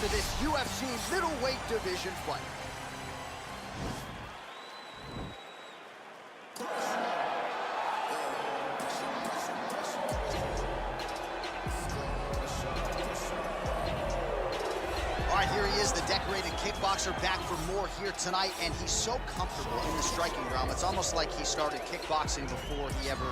to this UFC middleweight division fight. All right, here he is, the decorated kickboxer, back for more here tonight, and he's so comfortable in the striking realm. It's almost like he started kickboxing before he ever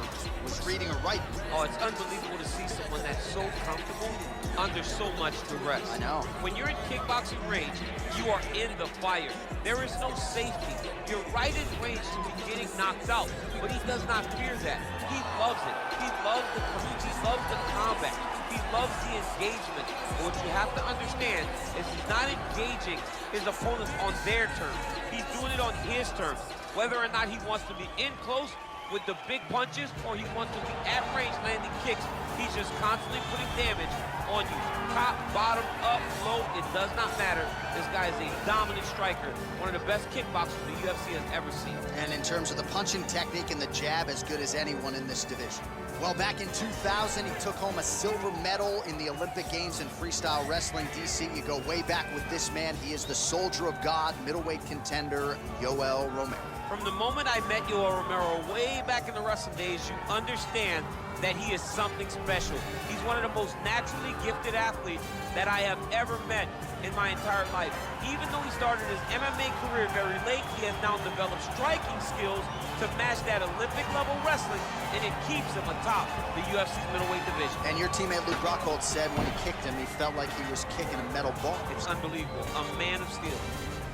was reading or writing. Oh, it's unbelievable to see someone that's so comfortable under so much duress. I know. When you're in kickboxing range, you are in the fire. There is no safety. You're right in range to be getting knocked out, but he does not fear that. He loves it. He loves the he loves the combat. He loves the engagement. But what you have to understand is he's not engaging his opponents on their terms. He's doing it on his terms. Whether or not he wants to be in close with the big punches or he wants to be at range landing kicks, he's just constantly putting damage on you. Top, bottom, up, low, it does not matter. This guy is a dominant striker, one of the best kickboxers the UFC has ever seen. And in terms of the punching technique and the jab, as good as anyone in this division. Well, back in 2000, he took home a silver medal in the Olympic Games in freestyle wrestling. DC, you go way back with this man. He is the soldier of God, middleweight contender, Yoel Romero. From the moment I met Yoel Romero way back in the wrestling days, you understand that he is something special. He's one of the most naturally gifted athletes that I have ever met in my entire life. Even though he started his MMA career very late, he has now developed striking skills to match that Olympic level wrestling, and it keeps him atop the UFC's middleweight division. And your teammate Luke Rockhold said when he kicked him, he felt like he was kicking a metal ball. It's unbelievable, a man of steel.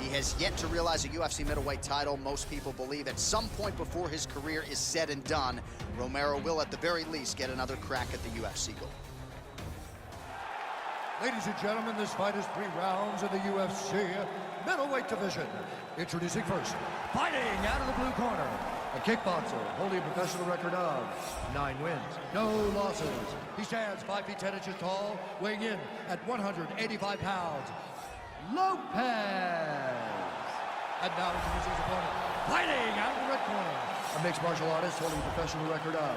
He has yet to realize a UFC middleweight title. Most people believe at some point before his career is said and done, Romero will at the very least get another crack at the UFC gold. Ladies and gentlemen, this fight is 3 rounds in the UFC middleweight division. Introducing first, fighting out of the blue corner, a kickboxer holding a professional record of 9 wins, no losses. He stands 5 feet 10 inches tall, weighing in at 185 pounds. Lopez. And now introducing his opponent, fighting out of the red corner, a mixed martial artist holding a professional record of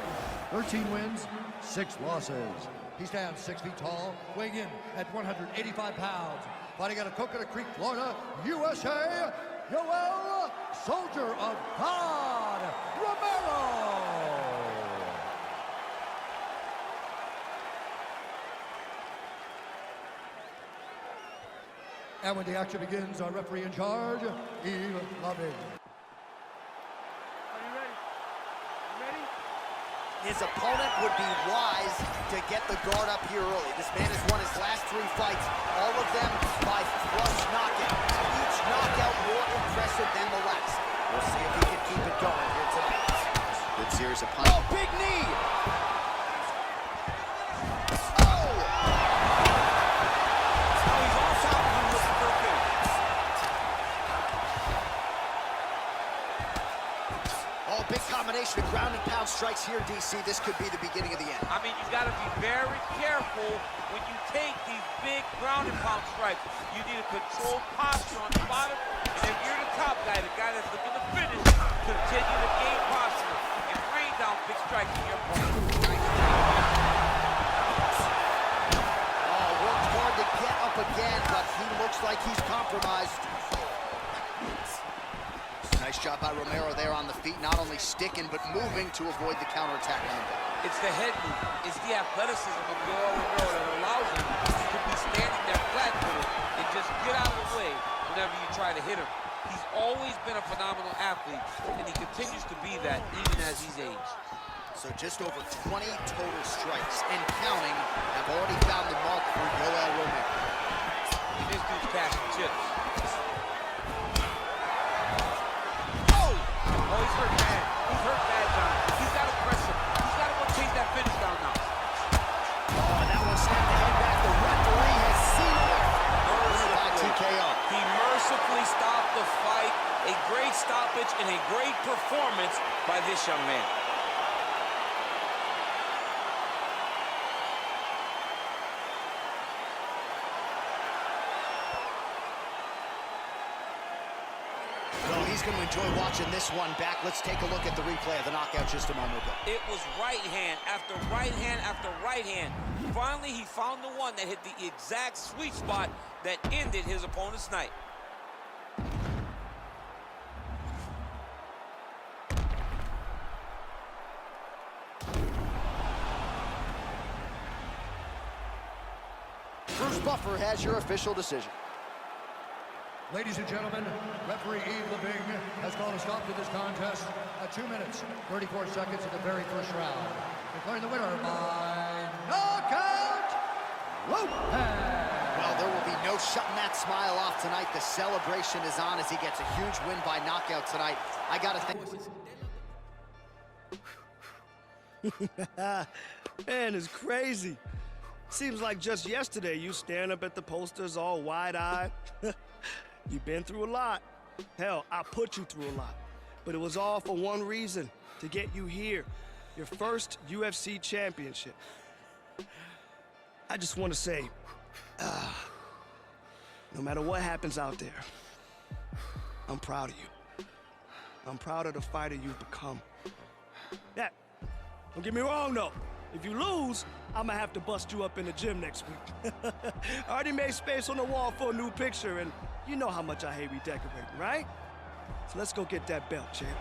13 wins, 6 losses. He stands 6 feet tall, weighing in at 185 pounds. Fighting out of Coconut Creek, Florida, USA, Yoel Soldier of God Romero. And when the action begins, our referee in charge, Eve Loving. His opponent would be wise to get the guard up here early. This man has won his last 3 fights, all of them by flush knockout. Each knockout more impressive than the last. We'll see if he can keep it going here tonight. Good series of punches. Oh, big knee! Big combination of ground and pound strikes here, DC. This could be the beginning of the end. I mean, you got to be very careful when you take these big ground and pound strikes. You need a controlled posture on the bottom, and if you're the top guy, the guy that's looking to finish, continue to gain posture and rain down big strikes in your opponent. Oh, worked hard to get up again, but he looks like he's compromised. Nice job by Romero there on the feet, not only sticking, but moving to avoid the counterattack on the back. It's the head movement. It's the athleticism of Yoel Romero that allows him to be standing there flat-footed and just get out of the way whenever you try to hit him. He's always been a phenomenal athlete, and he continues to be that even as he's aged. So just over 20 total strikes, and counting, have already found the mark for Yoel Romero. And this dude's cashing chips. Oh, he's hurt bad. He's hurt bad, John. He's got to press him. He's got to go chase that finish down now. Oh, and that one snapped the head back. The referee has seen it. By TKO. He mercifully stopped the fight. A great stoppage and a great performance by this young man. He's going to enjoy watching this one back. Let's take a look at the replay of the knockout just a moment ago. It was right hand after right hand after right hand. Finally, he found the one that hit the exact sweet spot that ended his opponent's night. Bruce Buffer has your official decision. Ladies and gentlemen, referee Yves Lavigne has called a stop to this contest at 2 minutes, 34 seconds of the very first round. Declaring the winner by knockout, Lopez! Well, there will be no shutting that smile off tonight. The celebration is on as he gets a huge win by knockout tonight. I gotta think. Man, it's crazy. Seems like just yesterday you staring up at the posters all wide-eyed. You've been through a lot. Hell, I put you through a lot. But it was all for one reason, to get you here. Your first UFC championship. I just want to say, no matter what happens out there, I'm proud of you. I'm proud of the fighter you've become. Yeah, don't get me wrong though. If you lose, I'm gonna have to bust you up in the gym next week. I already made space on the wall for a new picture, and you know how much I hate redecorating, right? So let's go get that belt, champ.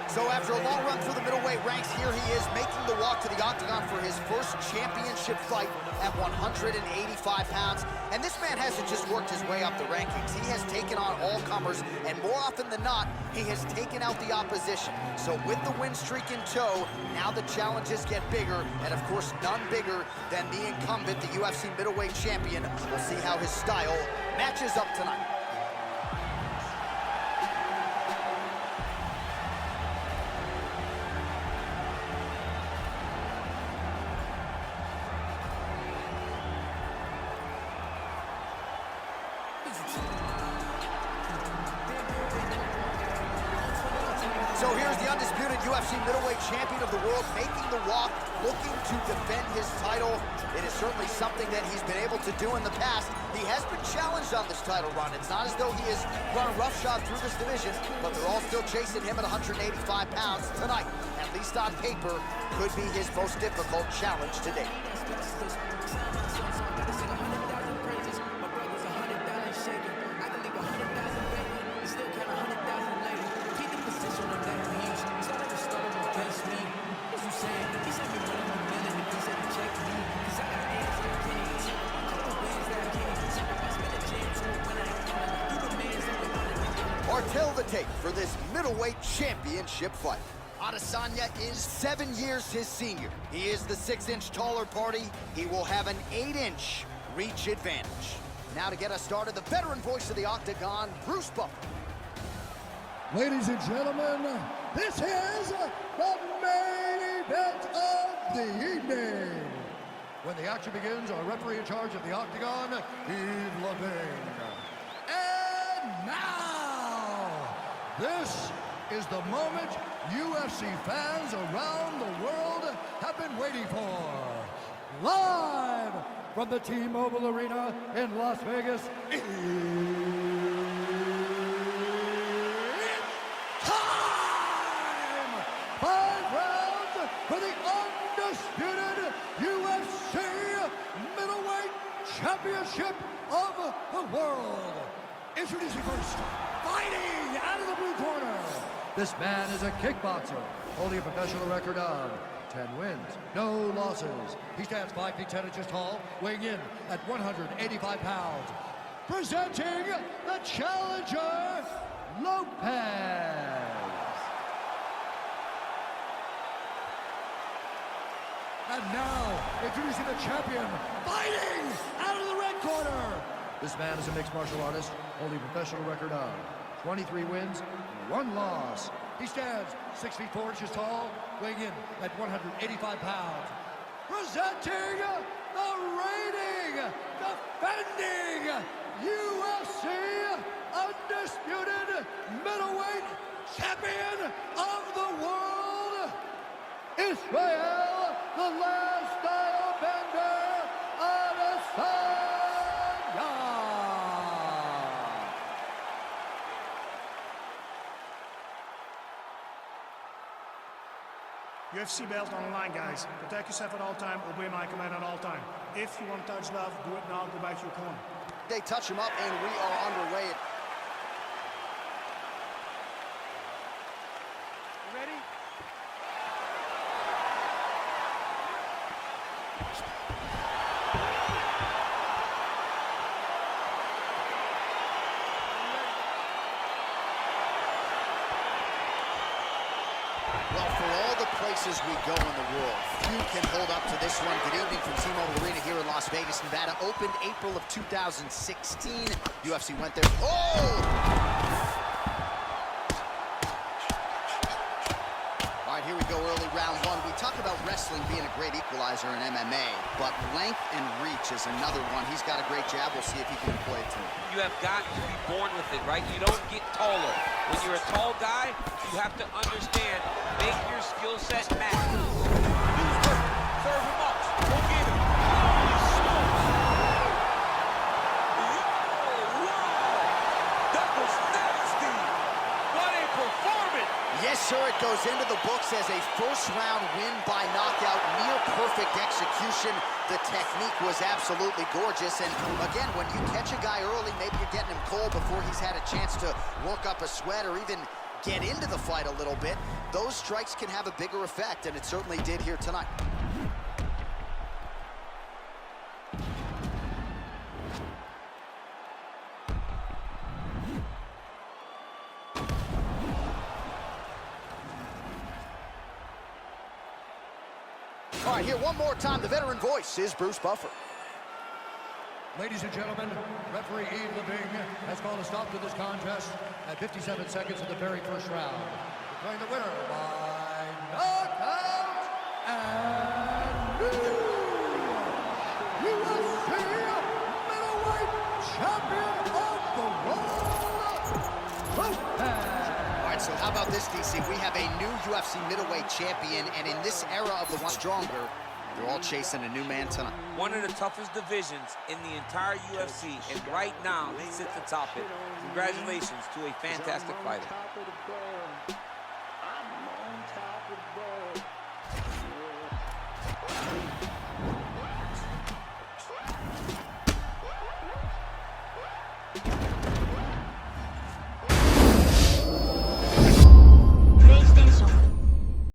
So after a long run through the middleweight ranks, here he is making the walk to the octagon for his first championship fight at 185 pounds. And this man hasn't just worked his way up the rankings. He has taken on all comers, and more often than not, he has taken out the opposition. So with the win streak in tow, now the challenges get bigger, and of course none bigger than the incumbent, the UFC middleweight champion. We'll see how his style matches up tonight. So here's the undisputed UFC middleweight champion of the world making the walk, looking to defend his title. It is certainly something that he's been able to do in the past. He has been challenged on this title run. It's not as though he has run roughshod through this division, but they're all still chasing him at 185 pounds tonight. At least on paper, could be his most difficult challenge to date. Till the tape for this middleweight championship fight. Adesanya is 7 years his senior. He is the 6-inch taller party. He will have an 8-inch reach advantage. Now to get us started, the veteran voice of the octagon, Bruce Buffer. Ladies and gentlemen, this is the main event of the evening. When the action begins, our referee in charge of the octagon, Yves Lavigne. And now, this is the moment UFC fans around the world have been waiting for. Live from the T-Mobile Arena in Las Vegas, it's time! 5 rounds for the undisputed UFC middleweight championship of the world. Introducing first, fighting out of the blue corner. This man is a kickboxer, holding a professional record of 10 wins, no losses. He stands 5 feet 10 inches tall, weighing in at 185 pounds. Presenting the challenger, Lopez. And now, introducing the champion, fighting out of the red corner. This man is a mixed martial artist, holding a professional record of 23 wins, 1 loss. He stands 6 feet 4 inches tall, weighing in at 185 pounds. Presenting the reigning, defending UFC undisputed middleweight champion of the world, Israel, the last style bender, Adesanya. UFC belt on the line, guys. Protect yourself at all time. Obey my command at all time. If you want to touch love, do it now. Go back to your corner. They touch him up, and we are underway. Ready? Well, for all the places we go in the world, few can hold up to this one. Good evening from T-Mobile Arena here in Las Vegas, Nevada. Opened April of 2016. UFC went there. All right, here we go, early round one. We talk about wrestling being a great equalizer in MMA, but length and reach is another one. He's got a great jab. We'll see if he can employ it tonight. You have got to be born with it, right? You don't get taller. When you're a tall guy, you have to understand, make your skill set match. Serve him up. Go get him. Holy smokes. Wow. That was nasty. What a performance. Yes, sir, it goes into the books as a first-round win by knockout, near-perfect execution. The technique was absolutely gorgeous, and again, when you catch a guy early, maybe you're getting him cold before he's had a chance to work up a sweat or even get into the fight a little bit. Those strikes can have a bigger effect, and it certainly did here tonight. All right, here one more time, the veteran voice is Bruce Buffer. Ladies and gentlemen, referee Yves Leving has called a stop to this contest at 57 seconds of the very first round. Declaring the winner by knockout and new UFC middleweight champion of the world, All right, so how about this, DC? We have a new UFC middleweight champion, and in this era of the one stronger, they're all chasing a new man tonight. One of the toughest divisions in the entire UFC, and right now he sits atop it. Congratulations to a fantastic fighter.